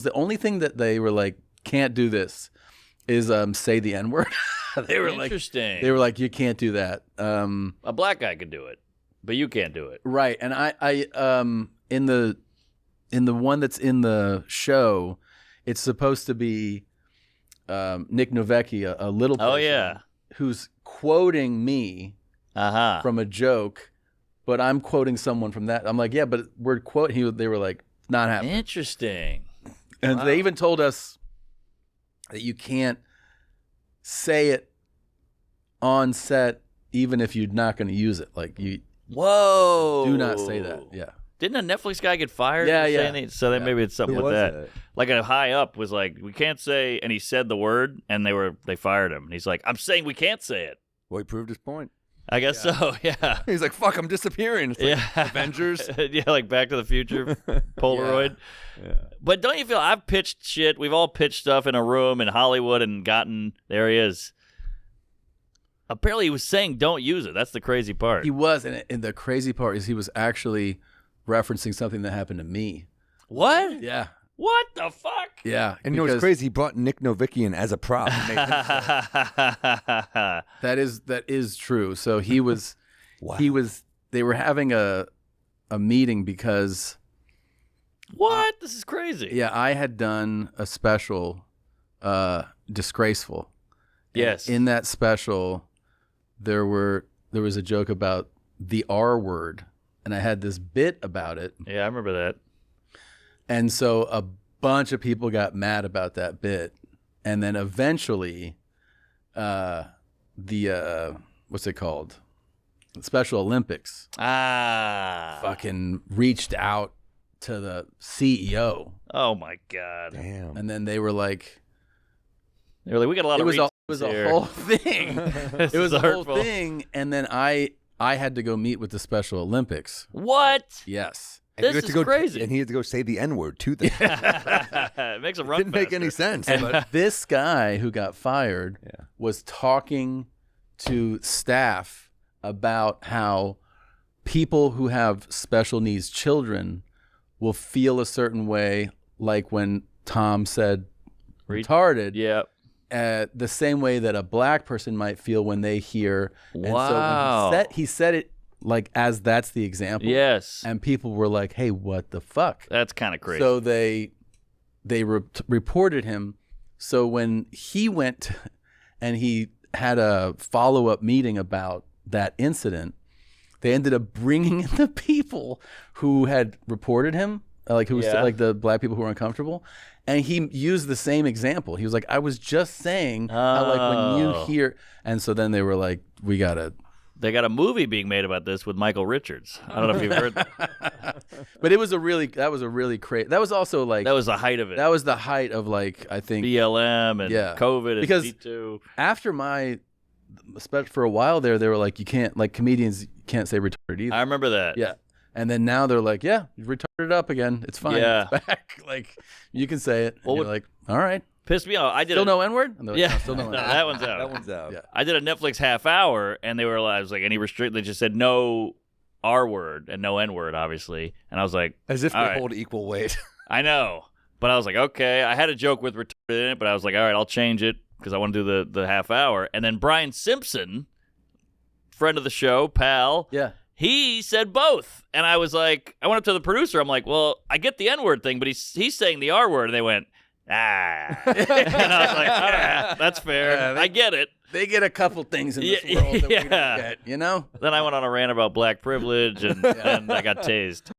The only thing that they were like, can't do this is say the N-word. They were Interesting. They were like, you can't do that. A black guy could do it, but you can't do it. Right. And I in the one that's in the show, it's supposed to be Nick Novecki, a little person who's quoting me from a joke, but I'm quoting someone from that. I'm like, yeah, but we're quoting. They were like, not happening. Interesting. And they even told us that you can't say it on set, even if you're not going to use it. Like Whoa! Do not say that. Yeah. Didn't a Netflix guy get fired? Yeah. So then maybe it's something with that. Like a high up was like, we can't say, and he said the word, and they fired him. And he's like, I'm saying we can't say it. Well, he proved his point. I guess so. Yeah. He's like, fuck, I'm disappearing. It's like Avengers. Yeah, like Back to the Future, Polaroid. Yeah. But don't you feel I've pitched shit? We've all pitched stuff in a room in Hollywood and gotten there he is. Apparently, he was saying don't use it. That's the crazy part. He was, and the crazy part is he was actually referencing something that happened to me. What? Yeah. What the fuck? Yeah. And you know what's crazy? He brought Nick Novecki in as a prop. That is true. So he was, they were having a meeting because. What? This is crazy. Yeah, I had done a special, Disgraceful. Yes. And in that special, there was a joke about the R word, and I had this bit about it. Yeah, I remember that. And so a bunch of people got mad about that bit, and then eventually, what's it called? The Special Olympics. Fucking reached out to the CEO. Oh my God. Damn. And then they were like, we got a lot of it was a whole thing. It was a whole hurtful thing. And then I had to go meet with the Special Olympics. What? Yes. This is crazy. And he had to go say the N-word to them. It makes a run Didn't make any sense. And this guy who got fired was talking to staff about how people who have special needs children will feel a certain way, like when Tom said retarded. Yeah. The same way that a black person might feel when they hear. Wow. And so when he said it like as that's the example. Yes. And people were like, hey, what the fuck? That's kind of crazy. So they reported him. So when he went and he had a follow-up meeting about that incident, they ended up bringing in the people who had reported him, like who was like the black people who were uncomfortable. And he used the same example. He was like, I was just saying how like when you hear, and so then they were like, they got a movie being made about this with Michael Richards. I don't know if you've heard that. But that was a really crazy, that was also like, that was the height of it. That was the height of like, I think BLM and COVID and because Me2. After for a while there, they were like, you can't, like comedians can't say retarded either. I remember that. Yeah. And then now they're like, yeah, you retarded up again. It's fine. Yeah. It's back. Like, you can say it. And you're like, all right. Pissed me off. I did still no N-word? Like, yeah. Still no N-word. No, that one's out. That one's out. Yeah. I did a Netflix half hour, and I was like, any restrict? They just said no R word and no N word, obviously. And I was like, as if they hold equal weight. I know. But I was like, okay. I had a joke with retarded in it, but I was like, all right, I'll change it because I want to do the half hour. And then Brian Simpson, friend of the show, pal. Yeah. He said both. And I was like, I went up to the producer. I'm like, well, I get the N-word thing, but he's saying the R word. And they went, and I was like, all right, that's fair. I get it. They get a couple things in this world that we don't get, you know? Then I went on a rant about black privilege, and I got tased.